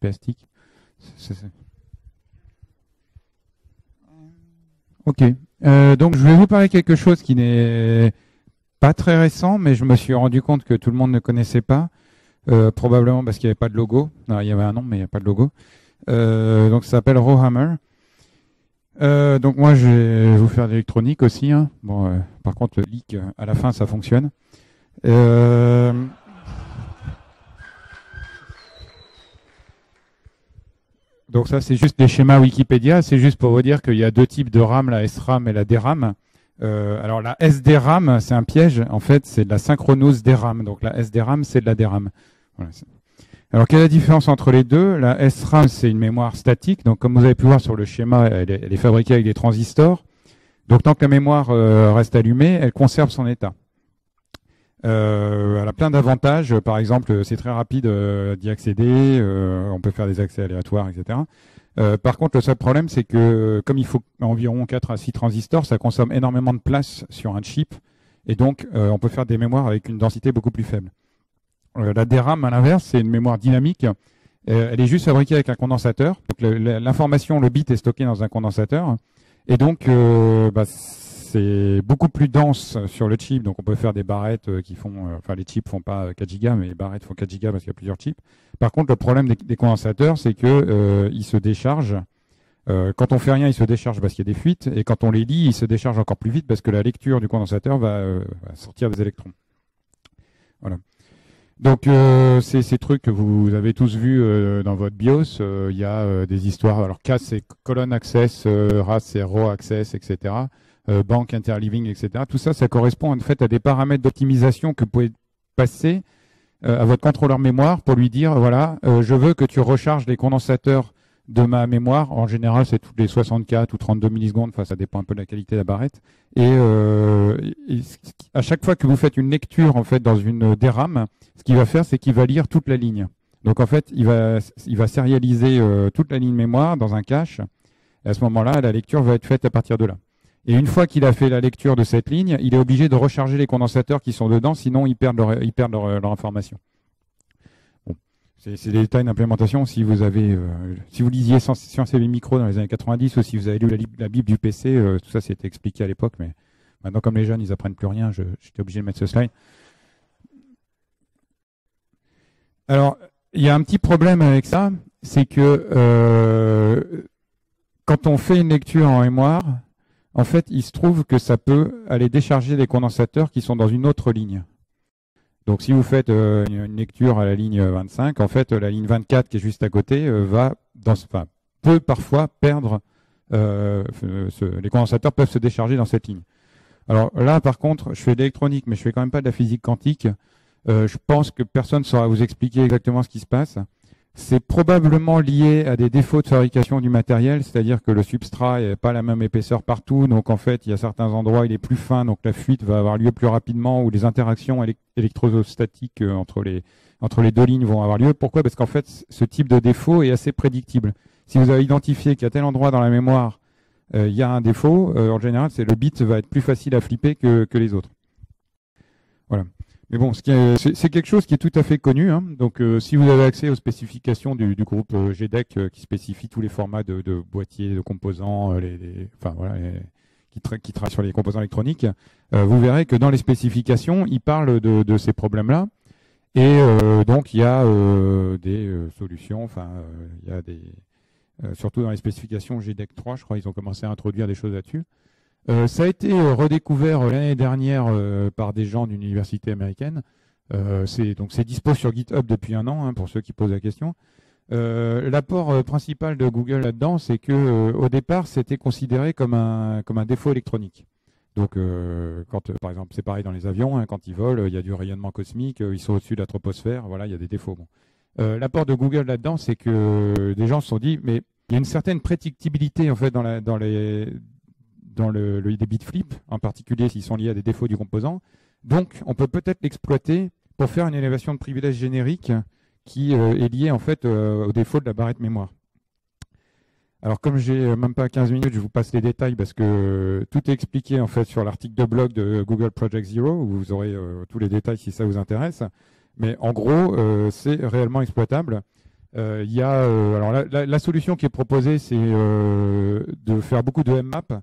PSTIC. Ok. Donc je vais vous parler de quelque chose qui n'est pas très récent, mais je me suis rendu compte que tout le monde ne connaissait pas, probablement parce qu'il n'y avait pas de logo. Non, il y avait un nom, mais il n'y a pas de logo. Donc ça s'appelle Rowhammer. Donc moi je vais vous faire de l'électronique aussi. Hein. Bon, par contre le leak à la fin ça fonctionne. Donc ça c'est juste des schémas Wikipédia. C'est juste pour vous dire qu'il y a deux types de RAM, la SRAM et la DRAM. Alors la SDRAM c'est un piège. En fait c'est de la synchronose DRAM. Donc la SDRAM c'est de la DRAM. Voilà. Alors, quelle est la différence entre les deux? La SRAM, c'est une mémoire statique. Donc, comme vous avez pu voir sur le schéma, elle est fabriquée avec des transistors. Donc, tant que la mémoire reste allumée, elle conserve son état. Elle a plein d'avantages. Par exemple, c'est très rapide d'y accéder. On peut faire des accès aléatoires, etc. Par contre, le seul problème, c'est que comme il faut environ 4 à 6 transistors, ça consomme énormément de place sur un chip. Et donc, on peut faire des mémoires avec une densité beaucoup plus faible. La DRAM, à l'inverse, c'est une mémoire dynamique. Elle est juste fabriquée avec un condensateur. L'information, le bit est stocké dans un condensateur. Et donc, c'est beaucoup plus dense sur le chip. Donc, on peut faire des barrettes qui font... enfin, les chips font pas 4 Go, mais les barrettes font 4 Go parce qu'il y a plusieurs chips. Par contre, le problème des condensateurs, c'est que ils se déchargent. Quand on fait rien, ils se déchargent parce qu'il y a des fuites. Et quand on les lit, ils se déchargent encore plus vite parce que la lecture du condensateur va sortir des électrons. Voilà. Donc, ces trucs que vous avez tous vus dans votre BIOS, il y a des histoires. Alors, CAS, c'est Colon Access, RAS, c'est Row Access, etc. Bank Interleaving, etc. Tout ça, ça correspond en fait à des paramètres d'optimisation que vous pouvez passer à votre contrôleur mémoire pour lui dire, voilà, je veux que tu recharges les condensateurs de ma mémoire. En général, c'est toutes les 64 ou 32 millisecondes. Enfin, ça dépend un peu de la qualité de la barrette. Et à chaque fois que vous faites une lecture en fait dans une DRAM, ce qu'il va faire, c'est qu'il va lire toute la ligne. Donc en fait, il va sérialiser toute la ligne mémoire dans un cache. Et à ce moment-là, la lecture va être faite à partir de là. Et une fois qu'il a fait la lecture de cette ligne, il est obligé de recharger les condensateurs qui sont dedans, sinon ils perdent leur information. Bon. C'est des détails d'implémentation. Si vous avez, si vous lisiez Sciences et les micros dans les années 90 ou si vous avez lu la Bible du PC, tout ça c'était expliqué à l'époque, mais maintenant comme les jeunes ils apprennent plus rien, j'étais obligé de mettre ce slide. Alors, il y a un petit problème avec ça, c'est que quand on fait une lecture en mémoire, en fait, il se trouve que ça peut aller décharger des condensateurs qui sont dans une autre ligne. Donc, si vous faites une lecture à la ligne 25, en fait, la ligne 24 qui est juste à côté peut parfois perdre, les condensateurs peuvent se décharger dans cette ligne. Alors là, par contre, je fais de l'électronique, mais je fais quand même pas de la physique quantique. Je pense que personne ne saura vous expliquer exactement ce qui se passe. C'est probablement lié à des défauts de fabrication du matériel, c'est-à-dire que le substrat n'est pas la même épaisseur partout, donc en fait, il y a certains endroits où il est plus fin, donc la fuite va avoir lieu plus rapidement, ou les interactions électrostatiques entre les deux lignes vont avoir lieu. Pourquoi? Parce qu'en fait, ce type de défaut est assez prédictible. Si vous avez identifié qu'à tel endroit dans la mémoire, il y a un défaut, en général, le bit va être plus facile à flipper que les autres. Voilà. Mais bon, c'est quelque chose qui est tout à fait connu. Hein. Donc, si vous avez accès aux spécifications du groupe GDEC qui spécifie tous les formats de boîtiers, de composants, qui travaillent sur les composants électroniques, vous verrez que dans les spécifications, ils parlent de ces problèmes-là. Et donc, il y a des solutions. Enfin, il y a surtout dans les spécifications GDEC 3, je crois, ils ont commencé à introduire des choses là-dessus. Ça a été redécouvert l'année dernière par des gens d'une université américaine. C'est dispo sur GitHub depuis un an, hein, pour ceux qui posent la question. L'apport principal de Google là-dedans, c'est que au départ, c'était considéré comme un défaut électronique. Donc, par exemple, c'est pareil dans les avions, hein, quand ils volent, il y a du rayonnement cosmique, ils sont au-dessus de la troposphère, voilà, il y a des défauts. Bon. L'apport de Google là-dedans, c'est que des gens se sont dit, mais il y a une certaine prédictibilité en fait dans les bits flip, en particulier s'ils sont liés à des défauts du composant. Donc, on peut peut-être l'exploiter pour faire une élévation de privilège générique qui est liée en fait au défaut de la barrette mémoire. Alors, comme j'ai même pas 15 minutes, je vous passe les détails parce que tout est expliqué en fait sur l'article de blog de Google Project Zero, où vous aurez tous les détails si ça vous intéresse. Mais en gros, c'est réellement exploitable. Il y a, alors la solution qui est proposée, c'est de faire beaucoup de mmap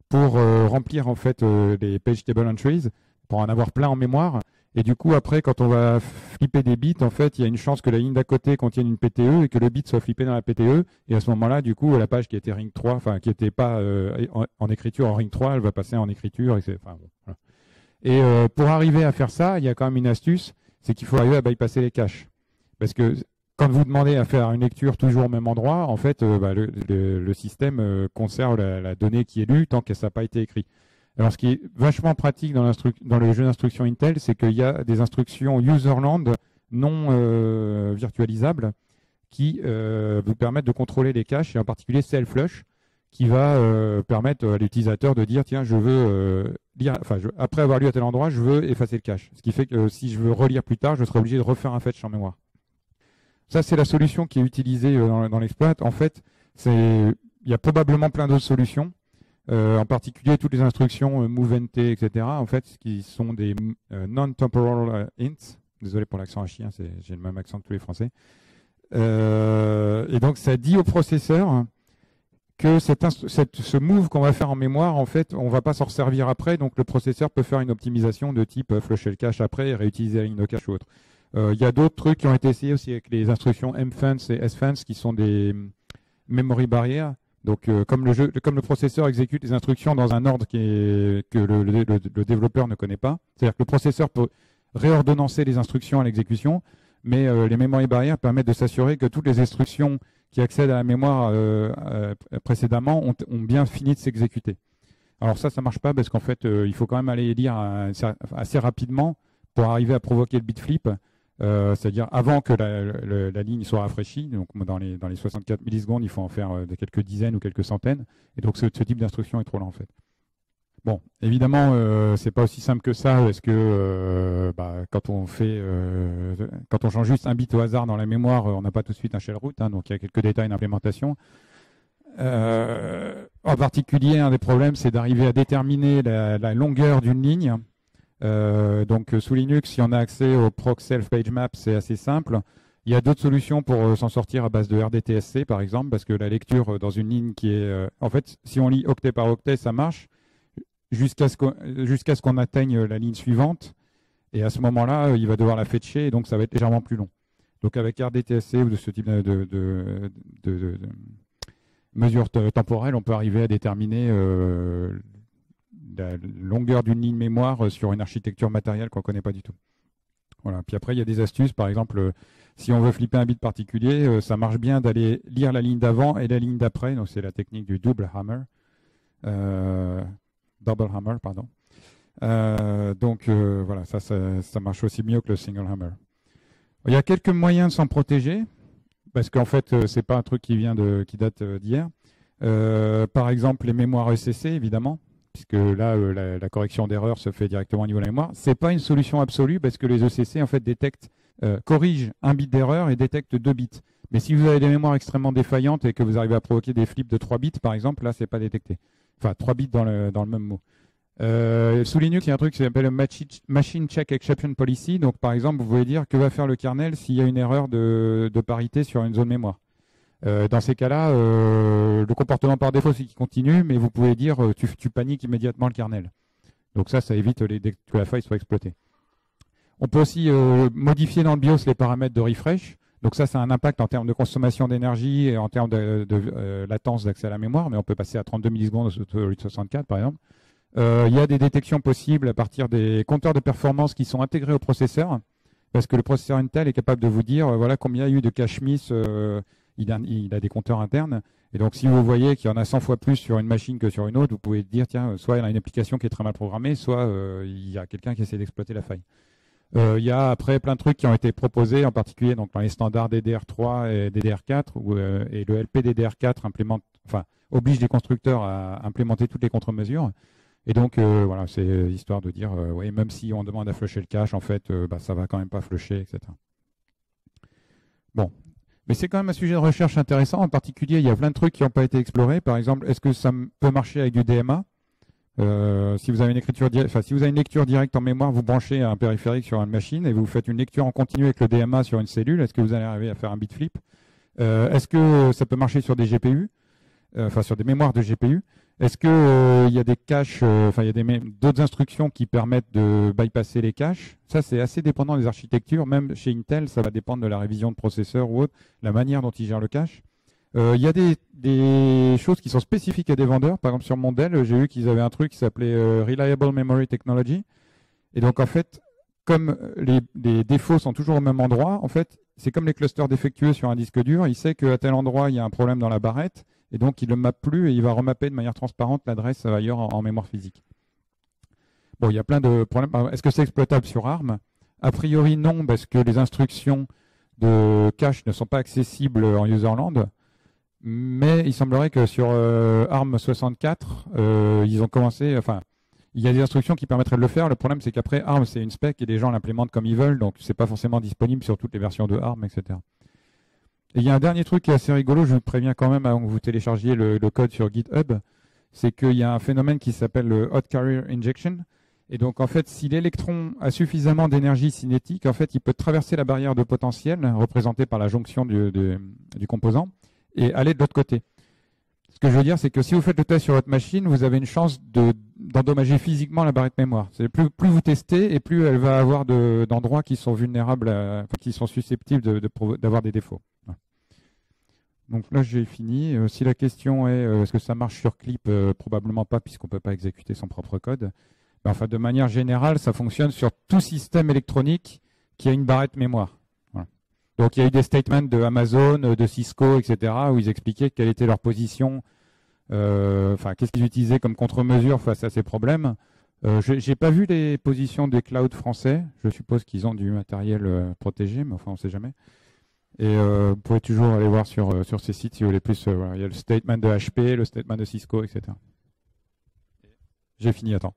pour remplir en fait les page table entries, pour en avoir plein en mémoire. Et du coup, après, quand on va flipper des bits, en fait, il y a une chance que la ligne d'à côté contienne une PTE et que le bit soit flippé dans la PTE. Et à ce moment-là, du coup, la page qui était ring 3, enfin, qui n'était pas en écriture en ring 3, elle va passer en écriture. Enfin, bon, voilà. Et pour arriver à faire ça, il y a quand même une astuce, c'est qu'il faut arriver à bypasser les caches. Parce que quand vous demandez à faire une lecture toujours au même endroit, en fait, le système conserve la donnée qui est lue tant que ça n'a pas été écrit. Alors, ce qui est vachement pratique dans le jeu d'instruction Intel, c'est qu'il y a des instructions userland non virtualisables qui vous permettent de contrôler les caches, et en particulier CLFlush, qui va permettre à l'utilisateur de dire tiens, je veux lire, après avoir lu à tel endroit, je veux effacer le cache. Ce qui fait que si je veux relire plus tard, je serai obligé de refaire un fetch en mémoire. Ça, c'est la solution qui est utilisée dans l'exploit. En fait, il y a probablement plein d'autres solutions. En particulier toutes les instructions moveNT, etc. En fait, qui sont des non-temporal ints. Désolé pour l'accent à chien, j'ai le même accent que tous les Français. Et donc, ça dit au processeur que ce move qu'on va faire en mémoire, en fait, on ne va pas s'en servir après. Donc, le processeur peut faire une optimisation de type flusher le cache après et réutiliser la ligne de cache ou autre. Il y a d'autres trucs qui ont été essayés aussi avec les instructions mfence et sfence qui sont des memory barrières. Donc, comme le processeur exécute les instructions dans un ordre que le développeur ne connaît pas, c'est-à-dire que le processeur peut réordonnancer les instructions à l'exécution, mais les memory barrières permettent de s'assurer que toutes les instructions qui accèdent à la mémoire précédemment ont bien fini de s'exécuter. Alors ça ne marche pas parce qu'en fait, il faut quand même aller lire assez rapidement pour arriver à provoquer le bit flip. C'est-à-dire avant que la ligne soit rafraîchie, donc dans les 64 millisecondes, il faut en faire de quelques dizaines ou quelques centaines, et donc ce type d'instruction est trop lent en fait. Bon, évidemment, c'est pas aussi simple que ça, parce que quand on change juste un bit au hasard dans la mémoire, on n'a pas tout de suite un shell root, hein, donc il y a quelques détails d'implémentation. En particulier, un des problèmes, c'est d'arriver à déterminer la longueur d'une ligne. Donc sous Linux, si on a accès au proc self page map, c'est assez simple. Il y a d'autres solutions pour s'en sortir à base de RDTSC par exemple, parce que la lecture dans une ligne qui est... en fait, si on lit octet par octet, ça marche jusqu'à ce qu'on atteigne la ligne suivante. Et à ce moment-là, il va devoir la fetcher, et donc ça va être légèrement plus long. Donc avec RDTSC ou de ce type de mesures temporelles, on peut arriver à déterminer la longueur d'une ligne mémoire sur une architecture matérielle qu'on ne connaît pas du tout. Voilà. Puis après, il y a des astuces. Par exemple, si on veut flipper un bit particulier, ça marche bien d'aller lire la ligne d'avant et la ligne d'après. Donc, c'est la technique du double hammer. Double hammer, pardon. Voilà, ça marche aussi mieux que le single hammer. Il y a quelques moyens de s'en protéger, parce qu'en fait, c'est pas un truc qui date d'hier. Par exemple, les mémoires ECC, évidemment, puisque là, la correction d'erreur se fait directement au niveau de la mémoire. C'est pas une solution absolue, parce que les ECC, en fait, corrigent un bit d'erreur et détectent 2 bits. Mais si vous avez des mémoires extrêmement défaillantes et que vous arrivez à provoquer des flips de 3 bits, par exemple, là, c'est pas détecté. Enfin, 3 bits dans le même mot. Sous Linux, il y a un truc qui s'appelle le Machine Check Exception Policy. Donc, par exemple, vous pouvez dire que va faire le kernel s'il y a une erreur de parité sur une zone mémoire. Dans ces cas-là, le comportement par défaut, c'est qu'il continue, mais vous pouvez dire tu paniques immédiatement le kernel. Donc ça évite que la faille soit exploitée. On peut aussi modifier dans le BIOS les paramètres de refresh. Donc ça a un impact en termes de consommation d'énergie et en termes de latence d'accès à la mémoire, mais on peut passer à 32 millisecondes au 64 par exemple. Il y a des détections possibles à partir des compteurs de performance qui sont intégrés au processeur, parce que le processeur Intel est capable de vous dire voilà combien il y a eu de cache miss, il a des compteurs internes. Et donc si vous voyez qu'il y en a 100 fois plus sur une machine que sur une autre, vous pouvez dire tiens, soit il y a une application qui est très mal programmée, soit il y a quelqu'un qui essaie d'exploiter la faille. Il y a après plein de trucs qui ont été proposés, en particulier donc, dans les standards DDR3 et DDR4, et le LPDDR4 oblige les constructeurs à implémenter toutes les contre-mesures. Et donc, voilà, c'est histoire de dire, oui, même si on demande à flusher le cache, en fait, ça va quand même pas flusher, etc. Bon. Mais c'est quand même un sujet de recherche intéressant. En particulier, il y a plein de trucs qui n'ont pas été explorés. Par exemple, est-ce que ça peut marcher avec du DMA ? Si vous avez une lecture directe en mémoire, vous branchez un périphérique sur une machine et vous faites une lecture en continu avec le DMA sur une cellule, est-ce que vous allez arriver à faire un bit flip ? Est-ce que ça peut marcher sur des GPU, enfin sur des mémoires de GPU? Est-ce que il y a des caches, enfin il y a d'autres instructions qui permettent de bypasser les caches? Ça, c'est assez dépendant des architectures. Même chez Intel, ça va dépendre de la révision de processeur ou autre, la manière dont ils gèrent le cache. Il y a des choses qui sont spécifiques à des vendeurs. Par exemple, sur mon Dell, j'ai vu qu'ils avaient un truc qui s'appelait Reliable Memory Technology. Et donc, en fait, comme les défauts sont toujours au même endroit, en fait, c'est comme les clusters défectueux sur un disque dur. Il sait qu'à tel endroit, il y a un problème dans la barrette. Et donc, il ne le mappe plus et il va remapper de manière transparente l'adresse ailleurs en mémoire physique. Bon, il y a plein de problèmes. Est-ce que c'est exploitable sur ARM? A priori, non, parce que les instructions de cache ne sont pas accessibles en userland. Mais il semblerait que sur ARM 64, ils ont commencé, enfin, il y a des instructions qui permettraient de le faire. Le problème, c'est qu'après, ARM, c'est une spec et les gens l'implémentent comme ils veulent, donc c'est pas forcément disponible sur toutes les versions de ARM, etc. Et il y a un dernier truc qui est assez rigolo, je vous préviens quand même avant que vous téléchargiez le code sur GitHub, c'est qu'il y a un phénomène qui s'appelle le hot carrier injection. Et donc en fait, si l'électron a suffisamment d'énergie cinétique, en fait, il peut traverser la barrière de potentiel représentée par la jonction du composant et aller de l'autre côté. Ce que je veux dire, c'est que si vous faites le test sur votre machine, vous avez une chance d'endommager physiquement la barrette mémoire. Plus vous testez et plus elle va avoir d'endroits qui sont vulnérables, qui sont susceptibles d'avoir des défauts. Donc là, j'ai fini. Si la question est est-ce que ça marche sur Clip, probablement pas, puisqu'on ne peut pas exécuter son propre code. Ben, enfin, de manière générale, ça fonctionne sur tout système électronique qui a une barrette mémoire. Voilà. Donc il y a eu des statements de Amazon, de Cisco, etc., où ils expliquaient quelle était leur position, qu'est-ce qu'ils utilisaient comme contre-mesure face à ces problèmes. Je n'ai pas vu les positions des clouds français. Je suppose qu'ils ont du matériel protégé, mais enfin, on ne sait jamais. Et vous pouvez toujours aller voir sur ces sites si vous voulez plus. Voilà. Il y a le statement de HP, le statement de Cisco, etc. J'ai fini, attends.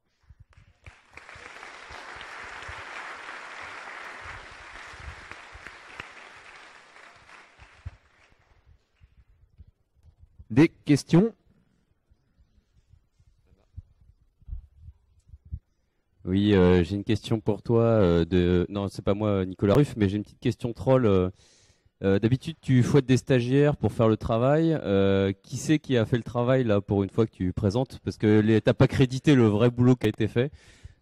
Des questions? Oui, j'ai une question pour toi. Non, c'est pas moi, Nicolas Ruff, mais j'ai une petite question troll. D'habitude, tu fouettes des stagiaires pour faire le travail. Qui c'est qui a fait le travail là pour une fois que tu présentes? Parce que t'as pas crédité le vrai boulot qui a été fait.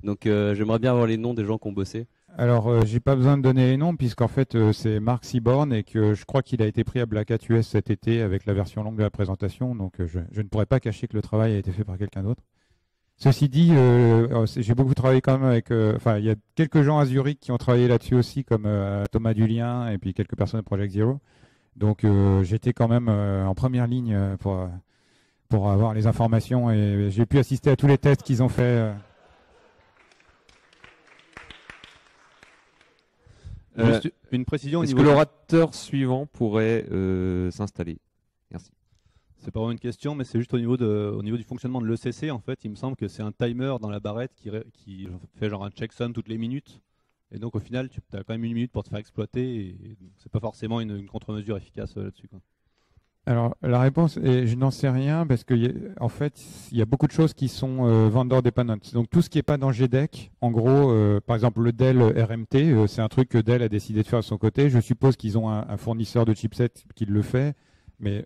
Donc, j'aimerais bien avoir les noms des gens qui ont bossé. Alors, j'ai pas besoin de donner les noms puisqu'en fait, c'est Marc Seaborn et que je crois qu'il a été pris à Black Hat US cet été avec la version longue de la présentation. Donc, je ne pourrais pas cacher que le travail a été fait par quelqu'un d'autre. Ceci dit, j'ai beaucoup travaillé quand même avec. Il y a quelques gens à Zurich qui ont travaillé là-dessus aussi, comme Thomas Dulien et puis quelques personnes de Project Zero. Donc, j'étais quand même en première ligne pour avoir les informations et j'ai pu assister à tous les tests qu'ils ont fait. Juste une précision. Est-ce que l'orateur suivant pourrait s'installer? Merci. C'est pas vraiment une question, mais c'est juste au niveau du fonctionnement de l'ECC. En fait, il me semble que c'est un timer dans la barrette qui fait genre un checksum toutes les minutes. Et donc, au final, tu as quand même une minute pour te faire exploiter. Et c'est pas forcément une contre-mesure efficace là-dessus, quoi. Alors, la réponse est je n'en sais rien parce qu'en fait, il y a beaucoup de choses qui sont vendor dependent. Donc, tout ce qui n'est pas dans GDEC, en gros, par exemple, le Dell RMT, c'est un truc que Dell a décidé de faire de son côté. Je suppose qu'ils ont un fournisseur de chipset qui le fait, mais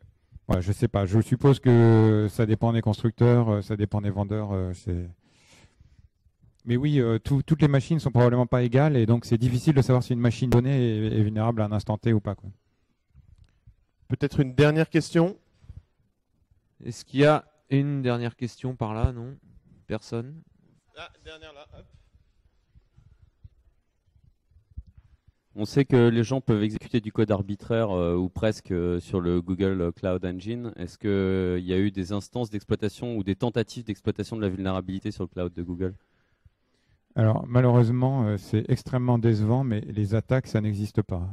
ouais, je sais pas. Je suppose que ça dépend des constructeurs, ça dépend des vendeurs. Mais oui, toutes les machines sont probablement pas égales et donc c'est difficile de savoir si une machine donnée est vulnérable à un instant T ou pas, quoi. Peut-être une dernière question? Est-ce qu'il y a une dernière question par là? Non? Personne? Ah, dernière là, hop. On sait que les gens peuvent exécuter du code arbitraire ou presque sur le Google Cloud Engine. Est-ce qu'il y a eu des instances d'exploitation ou des tentatives d'exploitation de la vulnérabilité sur le cloud de Google? Alors malheureusement, c'est extrêmement décevant, mais les attaques, ça n'existe pas.